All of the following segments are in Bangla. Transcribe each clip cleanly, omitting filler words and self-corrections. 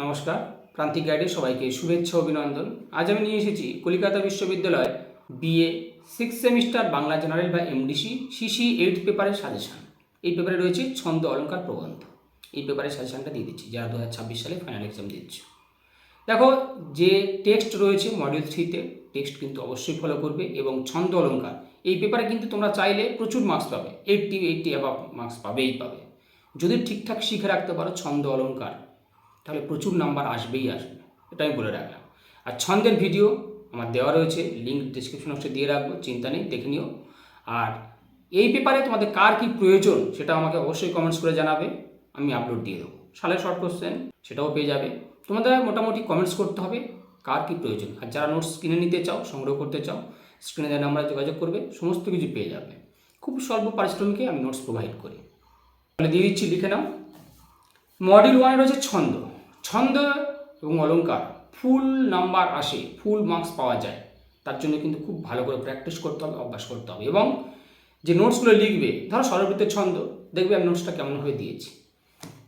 নমস্কার, প্রান্তিক গাইডে সবাইকে শুভেচ্ছা অভিনন্দন। আজ আমি নিয়ে এসেছি কলকাতা বিশ্ববিদ্যালয় বিএ 6 সেমিস্টার বাংলা জেনারেল বা এমডিসি সিসি 8 পেপারের সাজেশান। এই পেপারে রয়েছে ছন্দ অলঙ্কার প্রবন্ধ। এই পেপারের সাজেশানটা দিয়ে দিচ্ছি যারা 2026 সালে ফাইনাল এক্সাম দিচ্ছে। দেখো, যে টেক্সট রয়েছে মডিউল 3-তে টেক্সট কিন্তু অবশ্যই ফলো করবে এবং ছন্দ অলঙ্কার এই পেপারে কিন্তু তোমরা চাইলে প্রচুর মার্কস পাবে, 80 অ্যাবাভ মার্কস পাবে। যদি ঠিকঠাক শিখে রাখতে পারো ছন্দ অলঙ্কার, তাহলে প্রচুর নাম্বার আসবে, এটা আমি বলে রাখলাম। আর ছন্দের ভিডিও আমার দেওয়া রয়েছে, লিঙ্ক ডিসক্রিপশন বক্সে দিয়ে রাখবো, চিন্তা নেই, দেখে নিও। আর এই পেপারে তোমাদের কার কী প্রয়োজন সেটা আমাকে অবশ্যই কমেন্টস করে জানাবে, আমি আপলোড দিয়ে দেবো। সালের শর্ট কোশ্চেন সেটাও পেয়ে যাবে। তোমাদের মোটামুটি কমেন্টস করতে হবে কার কী প্রয়োজন। আর যারা নোটস কিনে নিতে চাও, সংগ্রহ করতে চাও, স্ক্রিনে দেওয়া নাম্বারে যোগাযোগ করবে, সমস্ত কিছু পেয়ে যাবে। খুব স্বল্প পারিশ্রমিকে আমি নোটস প্রোভাইড করি। তাহলে দিয়ে দিচ্ছি, লিখে নাও। মডিউল 1 রয়েছে ছন্দ। ছন্দ এবং অলঙ্কার ফুল নাম্বার আসে, ফুল মার্কস পাওয়া যায়। তার জন্য কিন্তু খুব ভালো করে প্র্যাকটিস করতে হবে, অভ্যাস করতে হবে। এবং যে নোটসগুলো লিখবে, ধরো স্বরবৃত্তের ছন্দ, দেখবে আমি নোটসটা কেমনভাবে দিয়েছি।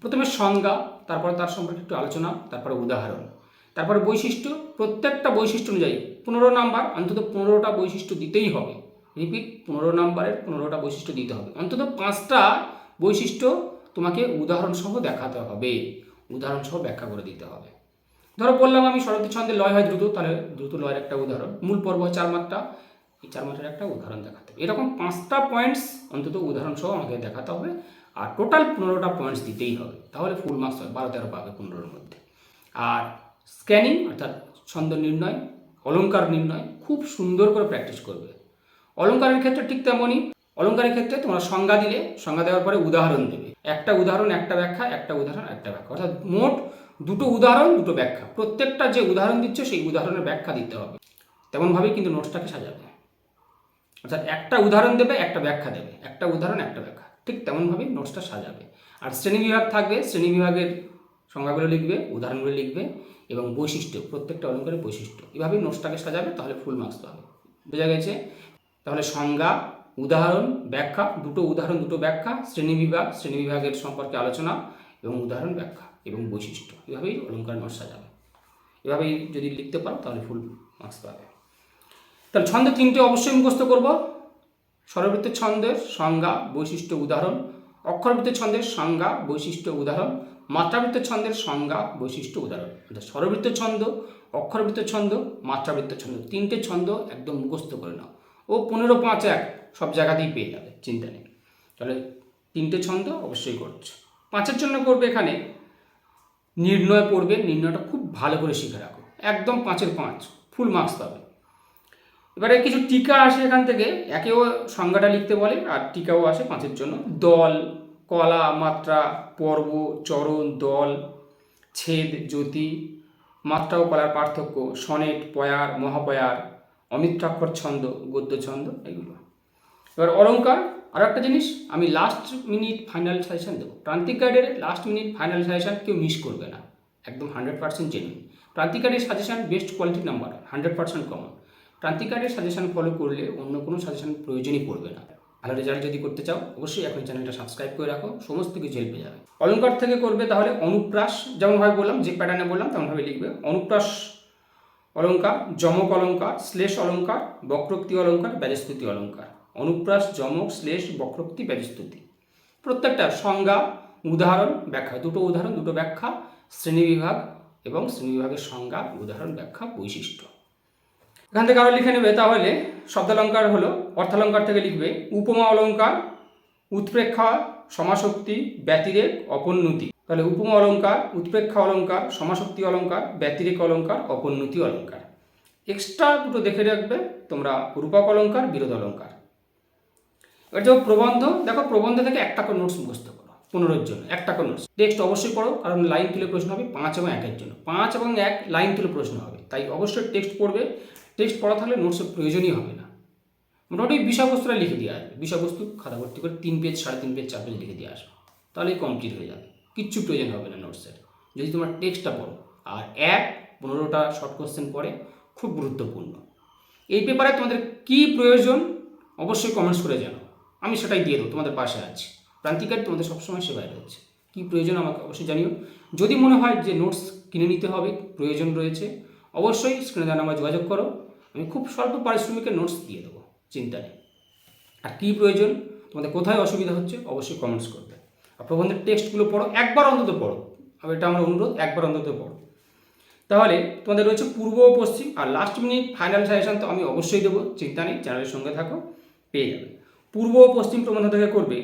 প্রথমে সংজ্ঞা, তারপরে তার সম্পর্কে একটু আলোচনা, তারপরে উদাহরণ, তারপরে বৈশিষ্ট্য। প্রত্যেকটা বৈশিষ্ট্য অনুযায়ী 15 নাম্বার, অন্তত 15টা বৈশিষ্ট্য দিতেই হবে। রিপিট, 15 নাম্বারের 15টা বৈশিষ্ট্য দিতে হবে। অন্তত 5টা বৈশিষ্ট্য তোমাকে উদাহরণসহ দেখাতে হবে, উদাহরণসহ ব্যাখ্যা করে দিতে হবে। ধরো বললাম আমি স্বরবৃত্ত ছন্দে লয় হয় দ্রুত, তাহলে দ্রুত লয়ের একটা উদাহরণ। মূল পর্ব 4 মাত্রা, এই 4 মাত্রার একটা উদাহরণ দেখাতে হবে। এরকম 5টা পয়েন্টস অন্তত উদাহরণসহ আমাকে দেখাতে হবে। আর টোটাল 15টা পয়েন্টস দিতেই হবে, তাহলে ফুল মার্কস হবে, 12-13 পাবে 15-এর মধ্যে। আর স্ক্যানিং অর্থাৎ ছন্দ নির্ণয়, অলঙ্কার নির্ণয় খুব সুন্দর করে প্র্যাকটিস করবে। অলঙ্কারের ক্ষেত্রে ঠিক তেমনই। অলঙ্কারের ক্ষেত্রে তোমরা সংজ্ঞা দিলে, সংজ্ঞা দেওয়ার পরে উদাহরণ দেবে। একটা উদাহরণ একটা ব্যাখ্যা, একটা উদাহরণ একটা ব্যাখ্যা, অর্থাৎ মোট 2টো উদাহরণ 2টো ব্যাখ্যা। প্রত্যেকটা যে উদাহরণ দিচ্ছ সেই উদাহরণের ব্যাখ্যা দিতে হবে। তেমনভাবেই কিন্তু নোটসটাকে সাজাবে। অর্থাৎ একটা উদাহরণ দেবে, একটা ব্যাখ্যা দেবে, একটা উদাহরণ একটা ব্যাখ্যা, ঠিক তেমনভাবেই নোটসটা সাজাবে। আর শ্রেণীবিভাগ থাকবে, শ্রেণীবিভাগের সংজ্ঞাগুলো লিখবে, উদাহরণগুলো লিখবে এবং বৈশিষ্ট্য, প্রত্যেকটা অলঙ্কারের বৈশিষ্ট্য, এভাবেই নোটসটাকে সাজাবে, তাহলে ফুল মার্কস পাবে। বোঝা গেছে? তাহলে সংজ্ঞা, উদাহরণ, ব্যাখ্যা, 2টো উদাহরণ 2টো ব্যাখ্যা, শ্রেণীবিভাগ, শ্রেণীবিভাগের সম্পর্কে আলোচনা এবং উদাহরণ, ব্যাখ্যা এবং বৈশিষ্ট্য, এভাবেই অলঙ্কার নোটস সাজাবে। এভাবেই যদি লিখতে পারো তাহলে ফুল মার্কস পাবে। তাহলে ছন্দের 3টে অবশ্যই মুখস্থ করব। স্বরবৃত্তের ছন্দের সংজ্ঞা, বৈশিষ্ট্য, উদাহরণ। অক্ষরবৃত্তের ছন্দের সংজ্ঞা, বৈশিষ্ট্য, উদাহরণ। মাত্রাবৃত্তের ছন্দের সংজ্ঞা, বৈশিষ্ট্য, উদাহরণ। অর্থাৎ স্বরবৃত্তের ছন্দ, অক্ষরবৃত্তের ছন্দ, মাত্রাবৃত্তের ছন্দ, 3টে ছন্দ একদম মুখস্থ করে নাও। ও 15-5-1 সব জায়গাতেই পেয়ে যাবে, চিন্তা নেই। তাহলে 3টে ছন্দ অবশ্যই করছো। 5-এর জন্য করবে এখানে নির্ণয় পড়বে। নির্ণয়টা খুব ভালো করে শিখে রাখো, একদম 5-এর 5 ফুল মার্কস পাবে। এবারে কিছু টিকা আসে এখান থেকে, একেও সংজ্ঞাটা লিখতে বলে আর টিকাও আসে 5-এর জন্য। দল, কলা, মাত্রা, পর্ব, চরণ, দল, ছেদ, জ্যোতি, মাত্রা ও কলার পার্থক্য, সনেট, পয়ার, মহাপয়ার, অমিত্রাক্ষর ছন্দ, গদ্য ছন্দ, এগুলো। এবার অলঙ্কার, আর একটা জিনিস, আমি লাস্ট মিনিট ফাইনাল সাজেশন দেবো। প্রান্তিক গাইডের লাস্ট মিনিট ফাইনাল সাজেশন কেউ মিস করবে না, একদম 100% জেনুইন। প্রান্তিক গাইডের সাজেশন বেস্ট কোয়ালিটির নাম্বার, 100% কমন। প্রান্তিক গাইডের সাজেশন ফলো করলে অন্য কোনো সাজেশন প্রয়োজনই পড়বে না। ভালো রেজাল্ট যদি করতে চাও অবশ্যই এখন চ্যানেলটা সাবস্ক্রাইব করে রাখো, সমস্ত কিছু হেল্প পেয়ে যাবে। অলঙ্কার থেকে করবে তাহলে অনুপ্রাস, যেমনভাবে বললাম, যে প্যাটার্নে বললাম তেমনভাবে লিখবে। অনুপ্রাস অলঙ্কার, যমক অলঙ্কার, শ্লেষ অলঙ্কার, বক্রোক্তি অলঙ্কার, ব্যাজস্তুতি অলঙ্কার। অনুপ্রাস, যমক, শ্লেষ, বক্রোক্তি, ব্যাজস্তুতি, প্রত্যেকটা সংজ্ঞা, উদাহরণ, ব্যাখ্যা, 2টো উদাহরণ 2টো ব্যাখ্যা, শ্রেণীবিভাগ এবং শ্রেণীবিভাগের সংজ্ঞা, উদাহরণ, ব্যাখ্যা, বৈশিষ্ট্য। এখান থেকে আরও লিখে নেবে। তাহলে শব্দালঙ্কার হলো, অর্থালঙ্কার থেকে লিখবে উপমা অলঙ্কার, উৎপ্রেক্ষা, সমাসক্তি, ব্যতিরেক, অপোন্নতি। তাহলে উপমা অলঙ্কার, উৎপ্রেক্ষা অলঙ্কার, সমাসক্তি অলঙ্কার, ব্যতিরেক অলঙ্কার, অপোন্নতি অলঙ্কার। এক্সট্রা 2টো দেখে রাখবে তোমরা, রূপক অলঙ্কার, বিরোধ অলঙ্কার। এবার যে প্রবন্ধ, দেখো প্রবন্ধ থেকে একটা করে নোটস মুখস্থ করো, 15-এর জন্য একটা করে নোটস। টেক্সট অবশ্যই পড়ো, কারণ লাইন তুলে প্রশ্ন হবে 5 এবং 1-এর জন্য। 5 এবং 1 লাইন তুলে প্রশ্ন হবে, তাই অবশ্যই টেক্সট পড়বে। টেক্সট পড়া থাকলে নোটসের প্রয়োজনই হবে না। মোটামুটি বিষয়বস্তুটা লিখে দিয়ে আসবে, বিষয়বস্তু খাতা ভর্তি করে 3 পেজ, 3.5 পেজ, 4 পেজ লিখে দিয়ে আসবে, তাহলেই কমপ্লিট হয়ে যাবে। কিচ্ছু প্রয়োজন হবে না নোটসের, যদি তোমরা টেক্সটটা পড়ো। আর 15টা শর্ট কোশ্চেন পড়ে, খুব গুরুত্বপূর্ণ। এই পেপারে তোমাদের কী প্রয়োজন অবশ্যই কমেন্টস করে জানাও, আমি সেটাই দিয়ে দেবো, তোমাদের পাশে আছি। প্রান্তিক গাইড তোমাদের সবসময় সেবায় রয়েছে। কী প্রয়োজন আমাকে অবশ্যই জানিও। যদি মনে হয় যে নোটস কিনে নিতে হবে, প্রয়োজন রয়েছে, অবশ্যই স্ক্রিনে দেওয়া নাম্বারে যোগাযোগ করো। আমি খুব স্বল্প পারিশ্রমিকের নোটস দিয়ে দেবো, চিন্তা নেই। আর কী প্রয়োজন, তোমাদের কোথায় অসুবিধা হচ্ছে অবশ্যই কমেন্টস করবে। আর প্রবন্ধের টেক্সটগুলো পড়ো, একবার অন্তত পড়ো, আর এটা আমার অনুরোধ, একবার অন্তত পড়ো। তাহলে তোমাদের রয়েছে পূর্ব ও পশ্চিম, আর লাস্ট মিনিট ফাইনাল সাজেশন তো আমি অবশ্যই দেবো, চিন্তা নেই, চ্যানেলের সঙ্গে থাকো, পেয়ে যাবে। পূর্ব ও পশ্চিম প্রবন্ধ থেকে করবে।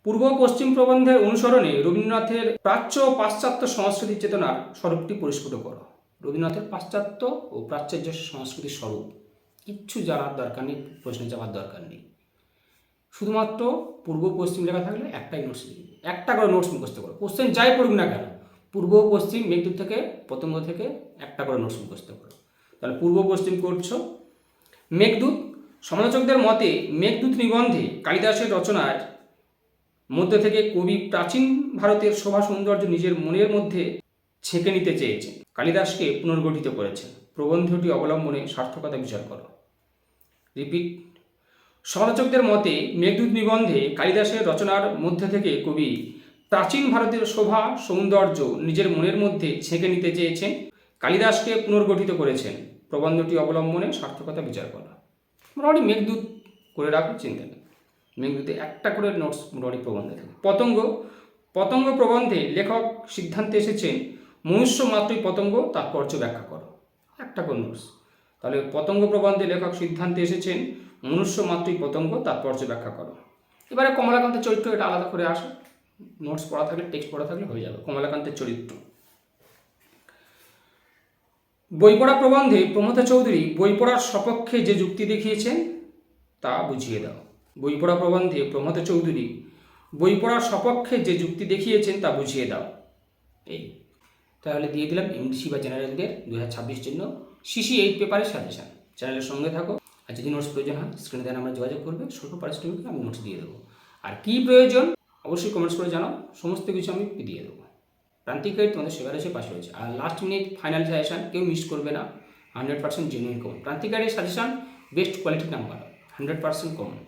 পূর্ব ও পশ্চিম প্রবন্ধের অনুসরণে রবীন্দ্রনাথের প্রাচ্য ও পাশ্চাত্য সংস্কৃতির চেতনার স্বরূপটি পরিস্ফুট করো। রবীন্দ্রনাথের পাশ্চাত্য ও প্রাচ্য সংস্কৃতির স্বরূপ কিচ্ছু জানার দরকার নেই, প্রশ্নে যাওয়ার দরকার নেই। শুধুমাত্র পূর্ব পশ্চিম লেখা থাকলে একটাই নোটস লিখবে, একটা করে নোটস মুখস্থ করো, কোশ্চেন যাই পড়ুক না কেন, পূর্ব পশ্চিম মেঘদূত থেকে পতঙ্গ থেকে একটা করে নোটস মুখস্থ করো। তাহলে পূর্ব পশ্চিম করছো। মেঘদূত, সমালোচকদের মতে মেঘদূত নিবন্ধে কালিদাসের রচনার মধ্যে থেকে কবি প্রাচীন ভারতের শোভা সৌন্দর্য নিজের মনের মধ্যে ছেঁকে নিতে চেয়েছেন, কালিদাসকে পুনর্গঠিত করেছেন। প্রবন্ধটি অবলম্বনে সার্থকতা বিচার করো। রিপিট, সমালোচকদের মতে মেঘদূত নিবন্ধে কালিদাসের রচনার মধ্যে থেকে কবি প্রাচীন ভারতের শোভা সৌন্দর্য নিজের মনের মধ্যে ছেঁকে নিতে চেয়েছেন, কালিদাসকে পুনর্গঠিত করেছেন। প্রবন্ধটি অবলম্বনে সার্থকতা বিচার করা। মোটামুটি মেঘদূত করে রাখো, চিন্তা নেই। মেঘদূতে একটা করে নোটস মোটামুটি প্রবন্ধে থাকে। পতঙ্গ, পতঙ্গ প্রবন্ধে লেখক সিদ্ধান্তে এসেছেন মনুষ্য মাত্রই পতঙ্গ, তাৎপর্য ব্যাখ্যা করো। একটা করে নোটস। তাহলে পতঙ্গ প্রবন্ধে লেখক সিদ্ধান্তে এসেছেন মনুষ্য মাত্রই পতঙ্গ, তাৎপর্য ব্যাখ্যা করো। এবারে কমলাকান্তের চরিত্র, এটা আলাদা করে আসে, নোটস পড়া থাকলে, টেক্সট পড়া থাকলে হয়ে যাবে। কমলাকান্তের চরিত্র। বই পড়া প্রবন্ধে প্রমথ চৌধুরী বই পড়ার সপক্ষে যে যুক্তি দেখিয়েছেন তা বুঝিয়ে দাও। বই পড়া প্রবন্ধে প্রমথ চৌধুরী বই পড়ার সপক্ষে যে যুক্তি দেখিয়েছেন তা বুঝিয়ে দাও। এই তাহলে দিয়ে দিলাম এমডিসি বা জেনারেলদের 2026 জন্য সিসি 8 পেপারের সাজেশান। চ্যানেলের সঙ্গে থাকো। আর যদি নোটস প্রয়োজন হয় স্ক্রিনে দেন আমরা যোগাযোগ করবে, স্বল্প পারিশ্রমিকে আমি নোটস দিয়ে দেবো। আর কী প্রয়োজন অবশ্যই কমেন্টস করে জানাও, সমস্ত কিছু আমি দিয়ে দেবো। প্রান্তিক গাইড তোমাদের সেবার এসে পাশে রয়েছে। আর লাস্ট মিনিট ফাইনাল সাজেশান কেউ মিস করবে না, 100% জেনুইন কমন। প্রান্তিক গাইডের suggestion best quality number, 100% common.